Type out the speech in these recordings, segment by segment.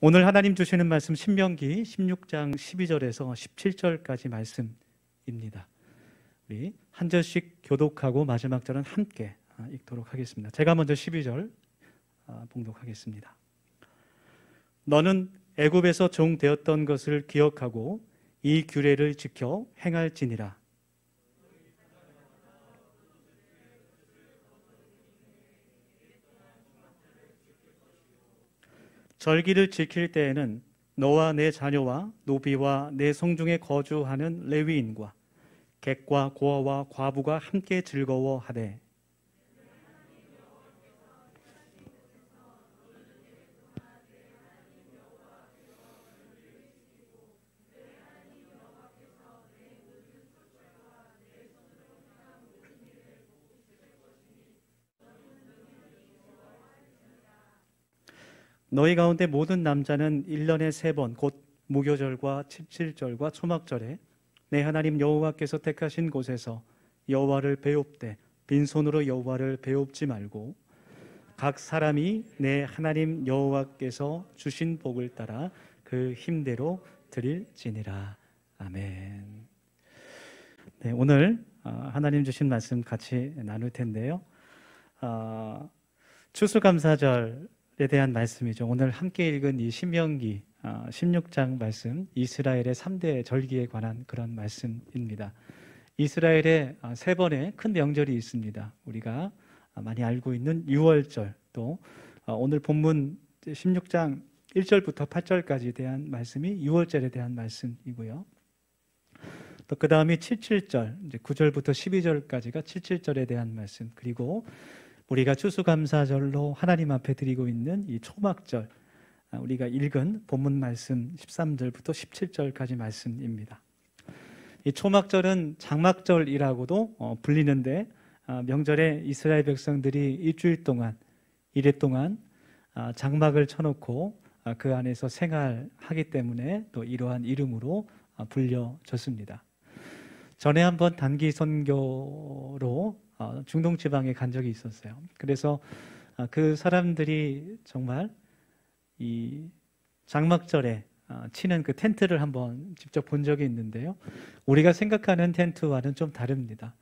오늘 하나님 주시는 말씀 신명기 16장 12절에서 17절까지 말씀입니다. 우리 한 절씩 교독하고 마지막 절은 함께 읽도록 하겠습니다. 제가 먼저 12절 봉독하겠습니다. 너는 애굽에서 종 되었던 것을 기억하고 이 규례를 지켜 행할지니라. 절기를 지킬 때에는 너와 내 자녀와 노비와 내 성중에 거주하는 레위인과 객과 고아와 과부가 함께 즐거워하되 너희 가운데 모든 남자는 1년에 3번 곧 무교절과 칠칠절과 초막절에 내 하나님 여호와께서 택하신 곳에서 여호와를 배웁되 빈손으로 여호와를 배웁지 말고 각 사람이 내 하나님 여호와께서 주신 복을 따라 그 힘대로 드릴지니라. 아멘. 네, 오늘 하나님 주신 말씀 같이 나눌 텐데요. 추수감사절에 대한 말씀이죠. 오늘 함께 읽은 이 신명기 16장 말씀, 이스라엘의 3대 절기에 관한 그런 말씀입니다. 이스라엘에 3번의 큰 명절이 있습니다. 우리가 많이 알고 있는 유월절, 또 오늘 본문 16장 1절부터 8절까지에 대한 말씀이 유월절에 대한 말씀이고요. 또 그 다음이 칠칠절, 이제 9절부터 12절까지가 칠칠절에 대한 말씀, 그리고 우리가 추수감사절로 하나님 앞에 드리고 있는 이 초막절, 우리가 읽은 본문 말씀 13절부터 17절까지 말씀입니다. 이 초막절은 장막절이라고도 불리는데 명절에 이스라엘 백성들이 일주일 동안, 이래 동안 장막을 쳐놓고 그 안에서 생활하기 때문에 또 이러한 이름으로 불려졌습니다. 전에 한번 단기 선교로 중동 지방에 간 적이 있었어요. 그래서 그 사람들이 정말 이 장막절에 치는 그 텐트를 한번 직접 본 적이 있는데요. 우리가 생각하는 텐트와는 좀 다릅니다.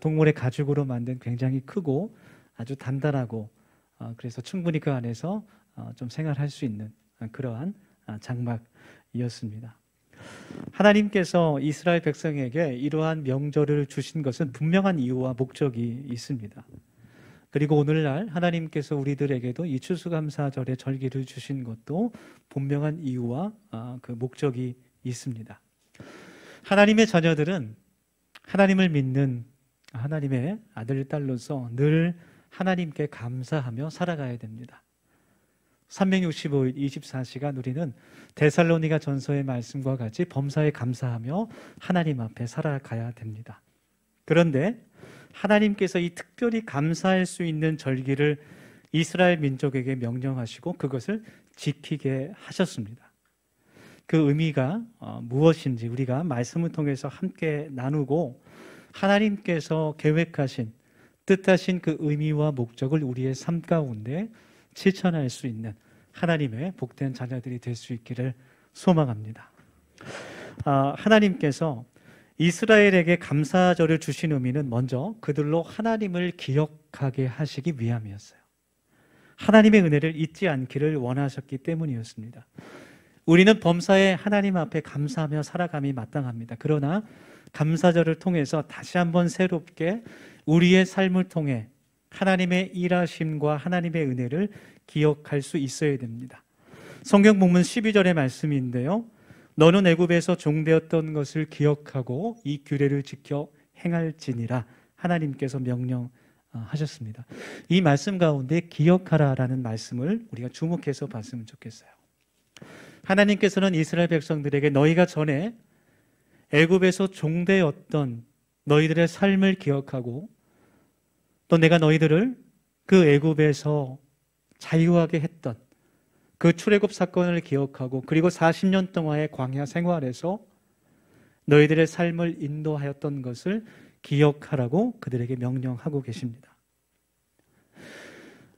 동물의 가죽으로 만든 굉장히 크고 아주 단단하고 그래서 충분히 그 안에서 좀 생활할 수 있는 그러한 장막이었습니다. 하나님께서 이스라엘 백성에게 이러한 명절을 주신 것은 분명한 이유와 목적이 있습니다. 그리고 오늘날 하나님께서 우리들에게도 이 추수감사절의 절기를 주신 것도 분명한 이유와 그 목적이 있습니다. 하나님의 자녀들은 하나님을 믿는 하나님의 아들, 딸로서 늘 하나님께 감사하며 살아가야 됩니다. 365일 24시간 우리는 데살로니가 전서의 말씀과 같이 범사에 감사하며 하나님 앞에 살아가야 됩니다. 그런데 하나님께서 이 특별히 감사할 수 있는 절기를 이스라엘 민족에게 명령하시고 그것을 지키게 하셨습니다. 그 의미가 무엇인지 우리가 말씀을 통해서 함께 나누고 하나님께서 계획하신 뜻하신 그 의미와 목적을 우리의 삶 가운데 실천할 수 있는 하나님의 복된 자녀들이 될 수 있기를 소망합니다. 하나님께서 이스라엘에게 감사절을 주신 의미는 먼저 그들로 하나님을 기억하게 하시기 위함이었어요. 하나님의 은혜를 잊지 않기를 원하셨기 때문이었습니다. 우리는 범사에 하나님 앞에 감사하며 살아감이 마땅합니다. 그러나 감사절을 통해서 다시 한번 새롭게 우리의 삶을 통해 하나님의 일하심과 하나님의 은혜를 기억할 수 있어야 됩니다. 성경 본문 12절의 말씀인데요. 너는 애굽에서 종되었던 것을 기억하고 이 규례를 지켜 행할지니라. 하나님께서 명령하셨습니다. 이 말씀 가운데 기억하라라는 말씀을 우리가 주목해서 봤으면 좋겠어요. 하나님께서는 이스라엘 백성들에게 너희가 전에 애굽에서 종되었던 너희들의 삶을 기억하고 또 내가 너희들을 그 애굽에서 자유하게 했던 그 출애굽 사건을 기억하고 그리고 40년 동안의 광야 생활에서 너희들의 삶을 인도하였던 것을 기억하라고 그들에게 명령하고 계십니다.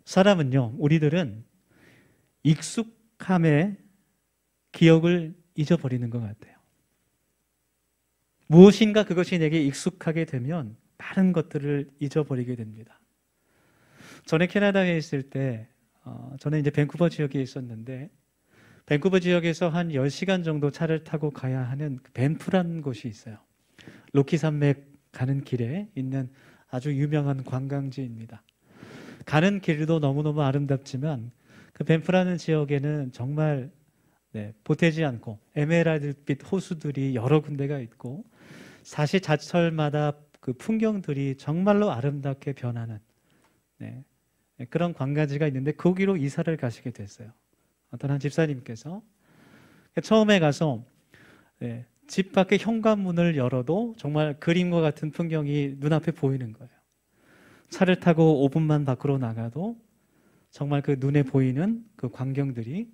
사람은요, 우리들은 익숙함에 기억을 잊어버리는 것 같아요. 무엇인가 그것이 내게 익숙하게 되면 많은 것들을 잊어버리게 됩니다. 전에 캐나다에 있을 때 저는 이제 밴쿠버 지역에 있었는데, 밴쿠버 지역에서 한 10시간 정도 차를 타고 가야 하는 밴프라는 곳이 있어요. 로키 산맥 가는 길에 있는 아주 유명한 관광지입니다. 가는 길도 너무너무 아름답지만 그 밴프라는 지역에는 정말 보태지 않고 에메랄드빛 호수들이 여러 군데가 있고, 사시사철마다 그 풍경들이 정말로 아름답게 변하는 그런 관광지가 있는데, 거기로 이사를 가시게 됐어요. 어떤 한 집사님께서 처음에 가서 집 밖에 현관문을 열어도 정말 그림과 같은 풍경이 눈앞에 보이는 거예요. 차를 타고 5분만 밖으로 나가도 정말 그 눈에 보이는 그 광경들이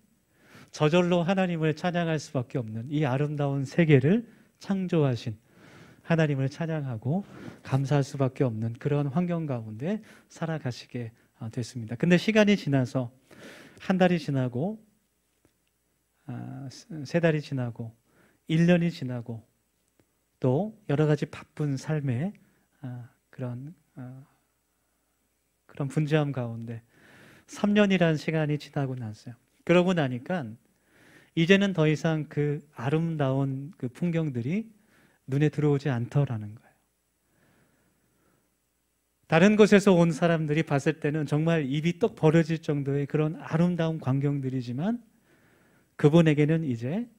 저절로 하나님을 찬양할 수밖에 없는, 이 아름다운 세계를 창조하신 하나님을 찬양하고 감사할 수밖에 없는 그런 환경 가운데 살아가시게 됐습니다. 근데 시간이 지나서 한 달이 지나고 3달이 지나고 1년이 지나고 또 여러 가지 바쁜 삶의 그런 분주함 가운데 3년이라는 시간이 지나고 났어요. 그러고 나니까 이제는 더 이상 그 아름다운 그 풍경들이 눈에 들어오지 않더라는 거예요. 다른 곳에서 온 사람들이 봤을 때는 정말 입이 떡 벌어질 정도의 그런 아름다운 광경들이지만, 그분에게는 이제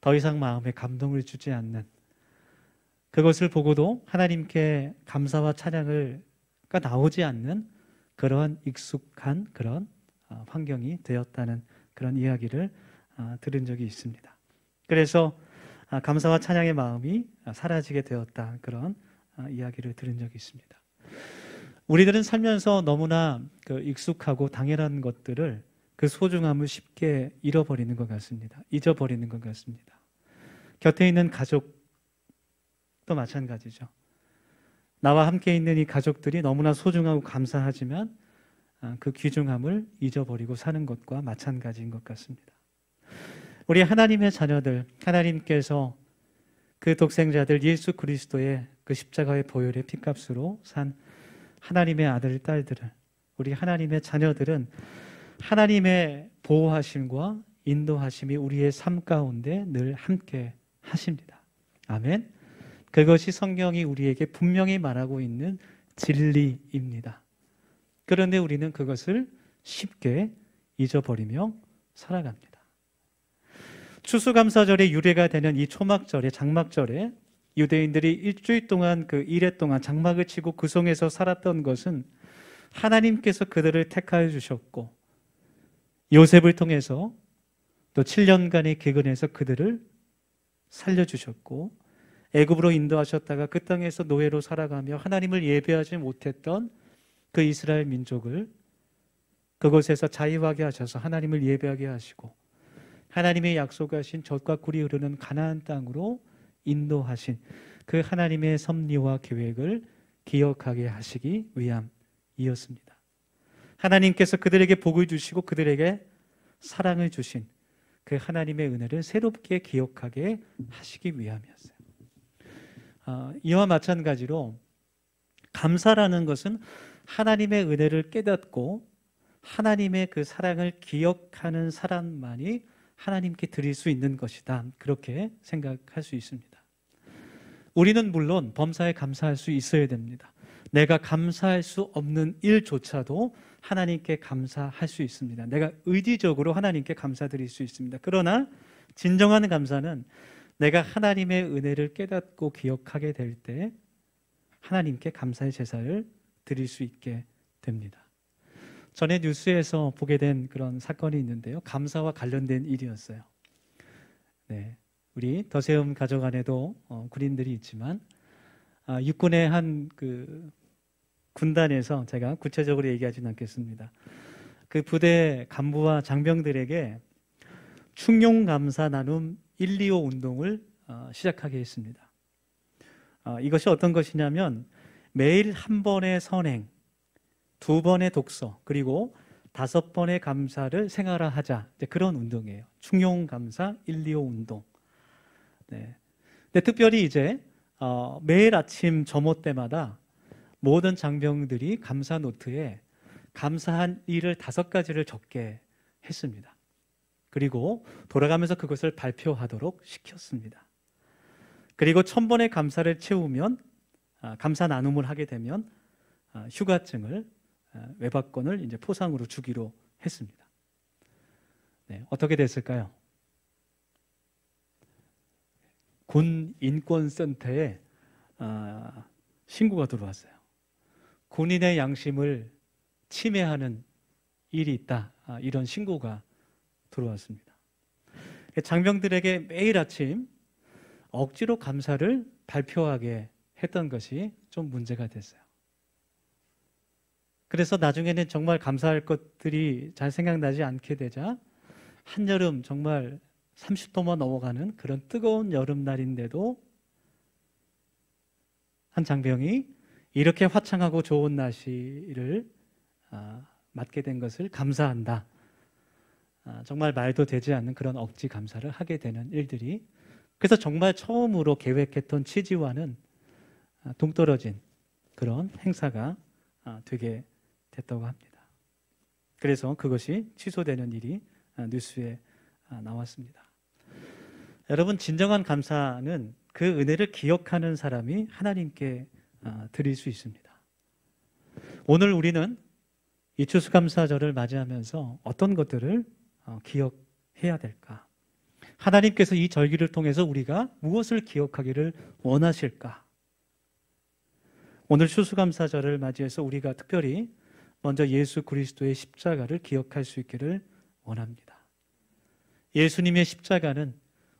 더 이상 마음에 감동을 주지 않는, 그것을 보고도 하나님께 감사와 찬양을 나오지 않는 그러한 익숙한 그런 환경이 되었다는 그런 이야기를 들은 적이 있습니다. 그래서 감사와 찬양의 마음이 사라지게 되었다, 그런 이야기를 들은 적이 있습니다. 우리들은 살면서 너무나 그 익숙하고 당연한 것들을, 그 소중함을 쉽게 잃어버리는 것 같습니다. 잊어버리는 것 같습니다. 곁에 있는 가족도 마찬가지죠. 나와 함께 있는 이 가족들이 너무나 소중하고 감사하지만 그 귀중함을 잊어버리고 사는 것과 마찬가지인 것 같습니다. 우리 하나님의 자녀들, 하나님께서 그 독생자들 예수 그리스도의 그 십자가의 보혈의 피값으로 산 하나님의 아들, 딸들을, 우리 하나님의 자녀들은 하나님의 보호하심과 인도하심이 우리의 삶 가운데 늘 함께 하십니다. 아멘. 그것이 성경이 우리에게 분명히 말하고 있는 진리입니다. 그런데 우리는 그것을 쉽게 잊어버리며 살아갑니다. 추수감사절의 유래가 되는 이 초막절에, 장막절에 유대인들이 일주일 동안 그 이레 동안 장막을 치고 그 성에서 살았던 것은 하나님께서 그들을 택하여 주셨고, 요셉을 통해서 또 7년간의 기근에서 그들을 살려주셨고, 애굽으로 인도하셨다가 그 땅에서 노예로 살아가며 하나님을 예배하지 못했던 그 이스라엘 민족을 그곳에서 자유하게 하셔서 하나님을 예배하게 하시고, 하나님의 약속하신 젖과 꿀이 흐르는 가나안 땅으로 인도하신 그 하나님의 섭리와 계획을 기억하게 하시기 위함이었습니다. 하나님께서 그들에게 복을 주시고 그들에게 사랑을 주신 그 하나님의 은혜를 새롭게 기억하게 하시기 위함이었어요. 이와 마찬가지로 감사라는 것은 하나님의 은혜를 깨닫고 하나님의 그 사랑을 기억하는 사람만이 하나님께 드릴 수 있는 것이다, 그렇게 생각할 수 있습니다. 우리는 물론 범사에 감사할 수 있어야 됩니다. 내가 감사할 수 없는 일조차도 하나님께 감사할 수 있습니다. 내가 의지적으로 하나님께 감사드릴 수 있습니다. 그러나 진정한 감사는 내가 하나님의 은혜를 깨닫고 기억하게 될 때 하나님께 감사의 제사를 드릴 수 있게 됩니다. 전에 뉴스에서 보게 된 그런 사건이 있는데요, 감사와 관련된 일이었어요. 우리 더세움 가족 안에도 군인들이 있지만 육군의 한 그 군단에서, 제가 구체적으로 얘기하지는 않겠습니다, 그 부대 간부와 장병들에게 충용감사 나눔 125 운동을 시작하게 했습니다. 이것이 어떤 것이냐면 매일 한 번의 선행, 2번의 독서, 그리고 5번의 감사를 생활화하자. 이제 그런 운동이에요. 충용 감사 125 운동. 네. 근데 특별히 이제 매일 아침 점호 때마다 모든 장병들이 감사 노트에 감사한 일을 5가지를 적게 했습니다. 그리고 돌아가면서 그것을 발표하도록 시켰습니다. 그리고 1000번의 감사를 채우면 감사 나눔을 하게 되면 휴가증을 외박권을 이제 포상으로 주기로 했습니다. 네, 어떻게 됐을까요? 군 인권센터에 신고가 들어왔어요. 군인의 양심을 침해하는 일이 있다. 이런 신고가 들어왔습니다. 장병들에게 매일 아침 억지로 감사를 발표하게 했던 것이 좀 문제가 됐어요. 그래서 나중에는 정말 감사할 것들이 잘 생각나지 않게 되자 한여름 정말 30도만 넘어가는 그런 뜨거운 여름날인데도 한 장병이 이렇게 화창하고 좋은 날씨를 맞게 된 것을 감사한다. 정말 말도 되지 않는 그런 억지 감사를 하게 되는 일들이, 그래서 정말 처음으로 계획했던 취지와는 동떨어진 그런 행사가 되게 됐다고 합니다. 그래서 그것이 취소되는 일이 뉴스에 나왔습니다. 여러분, 진정한 감사는 그 은혜를 기억하는 사람이 하나님께 드릴 수 있습니다. 오늘 우리는 이 추수감사절을 맞이하면서 어떤 것들을 기억해야 될까? 하나님께서 이 절기를 통해서 우리가 무엇을 기억하기를 원하실까? 오늘 추수감사절을 맞이해서 우리가 특별히 먼저 예수 그리스도의 십자가를 기억할 수 있기를 원합니다. 예수님의 십자가는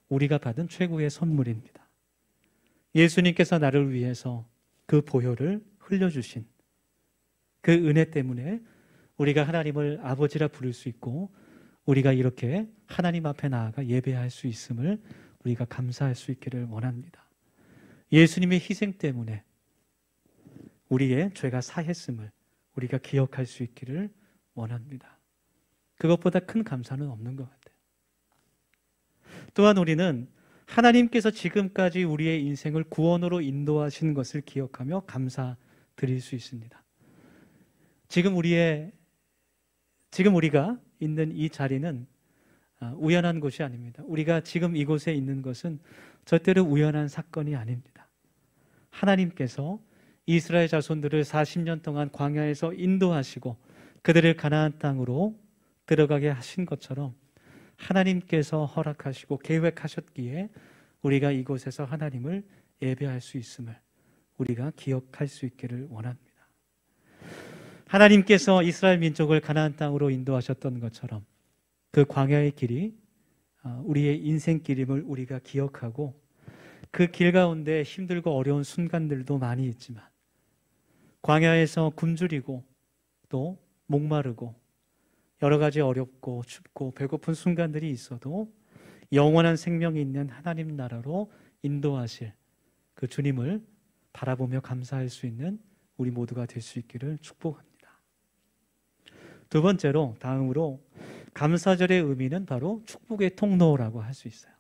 우리가 받은 최고의 선물입니다. 예수님께서 나를 위해서 그 보혈을 흘려주신 그 은혜 때문에 우리가 하나님을 아버지라 부를 수 있고 우리가 이렇게 하나님 앞에 나아가 예배할 수 있음을 우리가 감사할 수 있기를 원합니다. 예수님의 희생 때문에 우리의 죄가 사했음을 우리가 기억할 수 있기를 원합니다. 그것보다 큰 감사는 없는 것 같아요. 또한 우리는 하나님께서 지금까지 우리의 인생을 구원으로 인도하신 것을 기억하며 감사드릴 수 있습니다. 지금 우리가 있는 이 자리는 우연한 곳이 아닙니다. 우리가 지금 이곳에 있는 것은 절대로 우연한 사건이 아닙니다. 하나님께서 이스라엘 자손들을 40년 동안 광야에서 인도하시고 그들을 가나안 땅으로 들어가게 하신 것처럼 하나님께서 허락하시고 계획하셨기에 우리가 이곳에서 하나님을 예배할 수 있음을 우리가 기억할 수 있기를 원합니다. 하나님께서 이스라엘 민족을 가나안 땅으로 인도하셨던 것처럼 그 광야의 길이 우리의 인생길임을 우리가 기억하고 그 길 가운데 힘들고 어려운 순간들도 많이 있지만 광야에서 굶주리고 또 목마르고 여러 가지 어렵고 춥고 배고픈 순간들이 있어도 영원한 생명이 있는 하나님 나라로 인도하실 그 주님을 바라보며 감사할 수 있는 우리 모두가 될 수 있기를 축복합니다. 두 번째로, 다음으로 감사절의 의미는 바로 축복의 통로라고 할 수 있어요.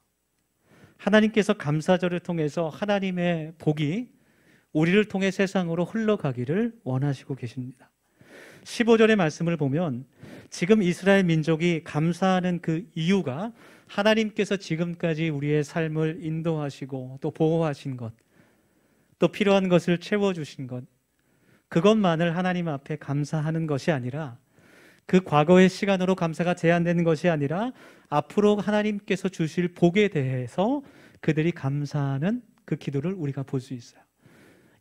하나님께서 감사절을 통해서 하나님의 복이 우리를 통해 세상으로 흘러가기를 원하시고 계십니다. 15절의 말씀을 보면 지금 이스라엘 민족이 감사하는 그 이유가 하나님께서 지금까지 우리의 삶을 인도하시고 또 보호하신 것, 또 필요한 것을 채워주신 것, 그것만을 하나님 앞에 감사하는 것이 아니라 그 과거의 시간으로 감사가 제한되는 것이 아니라 앞으로 하나님께서 주실 복에 대해서 그들이 감사하는 그 기도를 우리가 볼 수 있어요.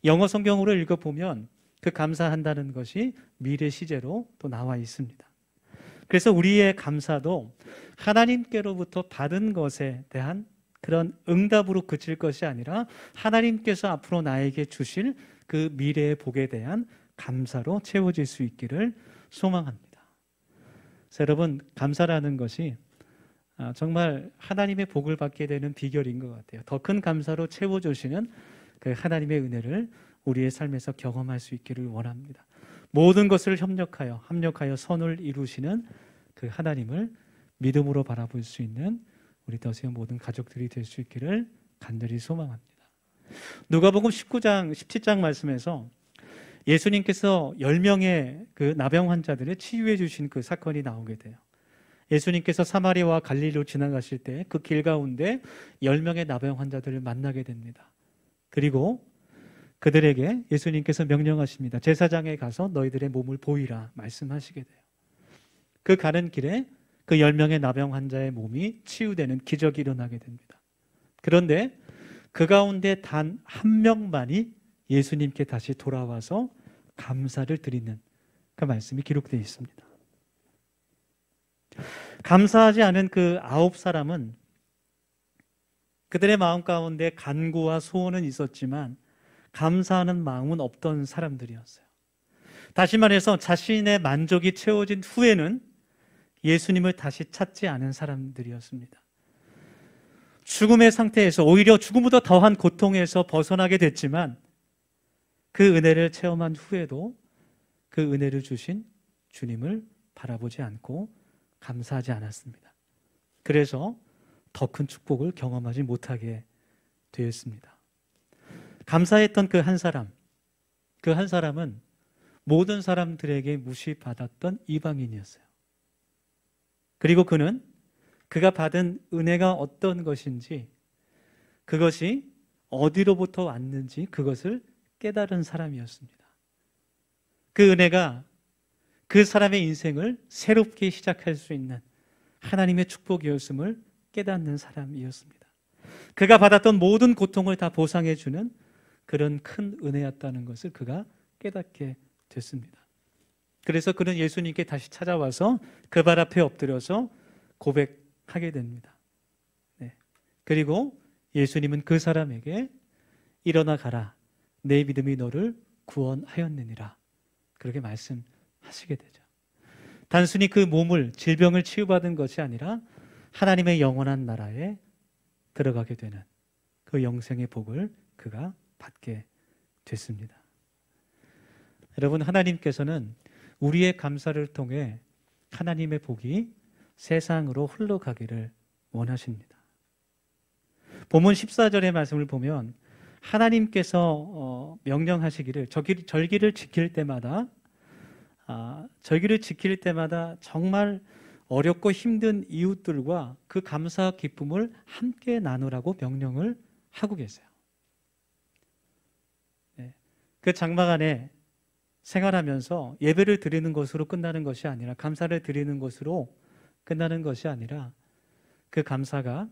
영어 성경으로 읽어보면 그 감사한다는 것이 미래 시제로 또 나와 있습니다. 그래서 우리의 감사도 하나님께로부터 받은 것에 대한 그런 응답으로 그칠 것이 아니라 하나님께서 앞으로 나에게 주실 그 미래의 복에 대한 감사로 채워질 수 있기를 소망합니다. 그래서 여러분, 감사라는 것이 정말 하나님의 복을 받게 되는 비결인 것 같아요. 더 큰 감사로 채워주시는 그 하나님의 은혜를 우리의 삶에서 경험할 수 있기를 원합니다. 모든 것을 합력하여 선을 이루시는 그 하나님을 믿음으로 바라볼 수 있는 우리 더세요 모든 가족들이 될 수 있기를 간절히 소망합니다. 누가복음 19장, 17장 말씀에서 예수님께서 10명의 그 나병 환자들을 치유해 주신 그 사건이 나오게 돼요. 예수님께서 사마리아와 갈릴리로 지나가실 때 그 길 가운데 10명의 나병 환자들을 만나게 됩니다. 그리고 그들에게 예수님께서 명령하십니다. 제사장에 가서 너희들의 몸을 보이라 말씀하시게 돼요. 그 가는 길에 그 10명의 나병 환자의 몸이 치유되는 기적이 일어나게 됩니다. 그런데 그 가운데 단 한 명만이 예수님께 다시 돌아와서 감사를 드리는 그 말씀이 기록되어 있습니다. 감사하지 않은 그 9사람은 그들의 마음 가운데 간구와 소원은 있었지만 감사하는 마음은 없던 사람들이었어요. 다시 말해서 자신의 만족이 채워진 후에는 예수님을 다시 찾지 않은 사람들이었습니다. 죽음의 상태에서 오히려 죽음보다 더한 고통에서 벗어나게 됐지만 그 은혜를 체험한 후에도 그 은혜를 주신 주님을 바라보지 않고 감사하지 않았습니다. 그래서 더 큰 축복을 경험하지 못하게 되었습니다. 감사했던 그 한 사람은 모든 사람들에게 무시받았던 이방인이었어요. 그리고 그는 그가 받은 은혜가 어떤 것인지, 그것이 어디로부터 왔는지 그것을 깨달은 사람이었습니다. 그 은혜가 그 사람의 인생을 새롭게 시작할 수 있는 하나님의 축복이었음을 깨닫는 사람이었습니다. 그가 받았던 모든 고통을 다 보상해 주는 그런 큰 은혜였다는 것을 그가 깨닫게 됐습니다. 그래서 그는 예수님께 다시 찾아와서 그 발 앞에 엎드려서 고백하게 됩니다. 네. 그리고 예수님은 그 사람에게 일어나 가라, 내 믿음이 너를 구원하였느니라, 그렇게 말씀하시게 되죠. 단순히 그 몸을, 질병을 치유받은 것이 아니라 하나님의 영원한 나라에 들어가게 되는 그 영생의 복을 그가 받게 됐습니다. 여러분, 하나님께서는 우리의 감사를 통해 하나님의 복이 세상으로 흘러가기를 원하십니다. 본문 14절의 말씀을 보면 하나님께서 명령하시기를 절기를 지킬 때마다 정말 어렵고 힘든 이웃들과 그 감사 기쁨을 함께 나누라고 명령을 하고 계세요. 네. 그 장막 안에 생활하면서 예배를 드리는 것으로 끝나는 것이 아니라, 감사를 드리는 것으로 끝나는 것이 아니라 그 감사가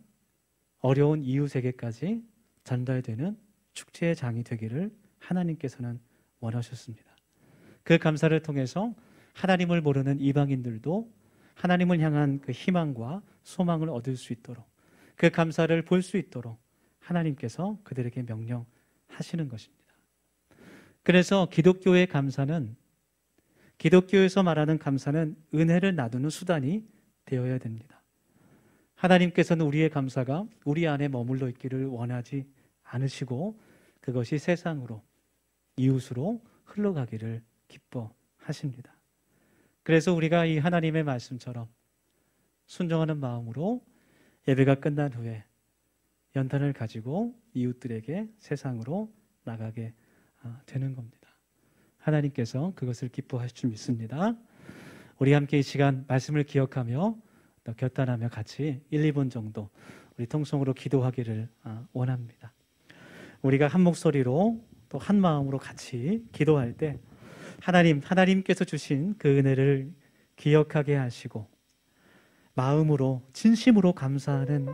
어려운 이웃에게까지 전달되는 축제의 장이 되기를 하나님께서는 원하셨습니다. 그 감사를 통해서 하나님을 모르는 이방인들도 하나님을 향한 그 희망과 소망을 얻을 수 있도록, 그 감사를 볼 수 있도록 하나님께서 그들에게 명령하시는 것입니다. 그래서 기독교의 감사는, 기독교에서 말하는 감사는 은혜를 나누는 수단이 되어야 됩니다. 하나님께서는 우리의 감사가 우리 안에 머물러 있기를 원하지 않으시고 그것이 세상으로, 이웃으로 흘러가기를 기뻐하십니다. 그래서 우리가 이 하나님의 말씀처럼 순종하는 마음으로 예배가 끝난 후에 연탄을 가지고 이웃들에게 세상으로 나가게 되는 겁니다. 하나님께서 그것을 기뻐하실 줄 믿습니다. 우리 함께 이 시간 말씀을 기억하며 또 결단하며 같이 1, 2분 정도 우리 통성으로 기도하기를 원합니다. 우리가 한 목소리로 또 한 마음으로 같이 기도할 때 하나님께서 주신 그 은혜를 기억하게 하시고 마음으로, 진심으로 감사하는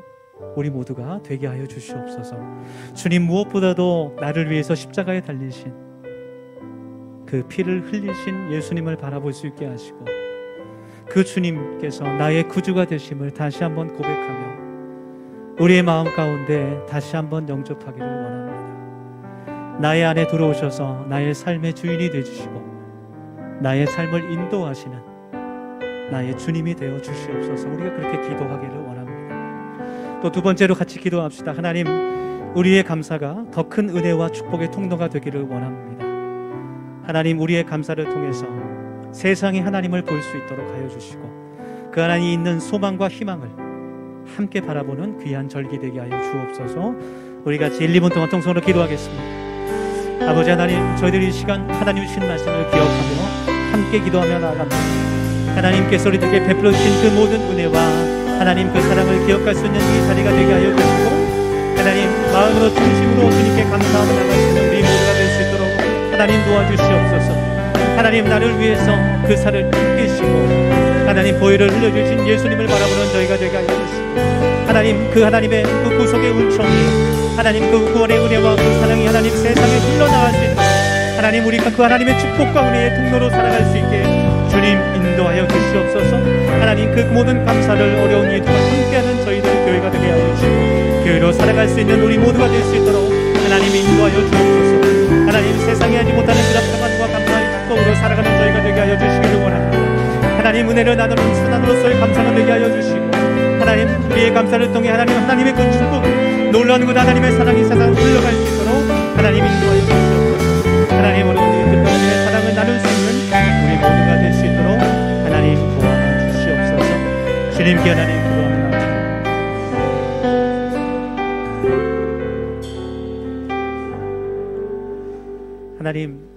우리 모두가 되게 하여 주시옵소서. 주님, 무엇보다도 나를 위해서 십자가에 달리신 그 피를 흘리신 예수님을 바라볼 수 있게 하시고 그 주님께서 나의 구주가 되심을 다시 한번 고백하며 우리의 마음 가운데 다시 한번 영접하기를 원합니다. 나의 안에 들어오셔서 나의 삶의 주인이 되주시고 나의 삶을 인도하시는 나의 주님이 되어 주시옵소서. 우리가 그렇게 기도하기를 원합니다. 또 두 번째로 같이 기도합시다. 하나님, 우리의 감사가 더 큰 은혜와 축복의 통로가 되기를 원합니다. 하나님, 우리의 감사를 통해서 세상이 하나님을 볼 수 있도록 하여 주시고 그 하나님이 있는 소망과 희망을 함께 바라보는 귀한 절기 되게 하여 주옵소서. 우리 같이 1, 2분 동안 통성으로 기도하겠습니다. 아버지 하나님, 저희들이 이 시간 하나님 주신 말씀을 기억하며 함께 기도하며 나아갑니다. 하나님께서 우리들에게 베풀어 주신 그 모든 은혜와 하나님 그 사랑을 기억할 수 있는 이 자리가 되게 하여 주시고 하나님 마음으로 중심으로 주님께 감사하며 나갈 수 있는 우리 모두가 될 수 있도록 하나님 도와주시옵소서. 하나님 나를 위해서 그 살을 뜯기시고 하나님 보혈을 흘려주신 예수님을 바라보는 저희가 되게 하여 주시고 하나님 그 하나님의 그 구속의 은총이 하나님 그 구원의 은혜와 그 사랑이 하나님 세상에 흘러나갈 수 있는 하나님 우리가 그 하나님의 축복과 은혜의 통로로 살아갈 수 있게 주님 인도하여 주시옵소서. 하나님 그 모든 감사를 어려운 이 동안 함께하는 저희들 교회가 되게 하여 주시고 교회로 살아갈 수 있는 우리 모두가 될 수 있도록 하나님 인도하여 주옵소서. 하나님 세상에 하지 못하는 그런 평안과 감사의 축복으로 살아가는 저희가 되게 하여 주시기를 원합니다. 하나님 은혜를 나누는 선한으로서의 감사가 되게 하여 주시고 하나님 우리의 감사를 통해 하나님의 그 축복 놀라운 그 하나님의 사랑이 세상을 흘러갈 수 있도록 하나님 인도하여 주시옵소서. 하나님으로 그 하나님의 사랑을 나눌 수 있는 우리 모두가 될 수 있도록 하나님 도와 주시옵소서. 주님께 하나님 기도합니다. 하나님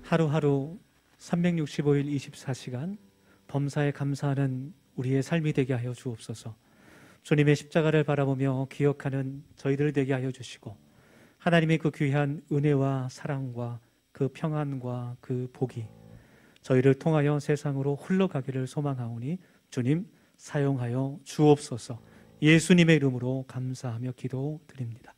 하루하루 365일 24시간 범사에 감사하는 우리의 삶이 되게 하여 주옵소서. 주님의 십자가를 바라보며 기억하는 저희들 되게 하여 주시고 하나님의 그 귀한 은혜와 사랑과 그 평안과 그 복이 저희를 통하여 세상으로 흘러가기를 소망하오니 주님 사용하여 주옵소서. 예수님의 이름으로 감사하며 기도드립니다.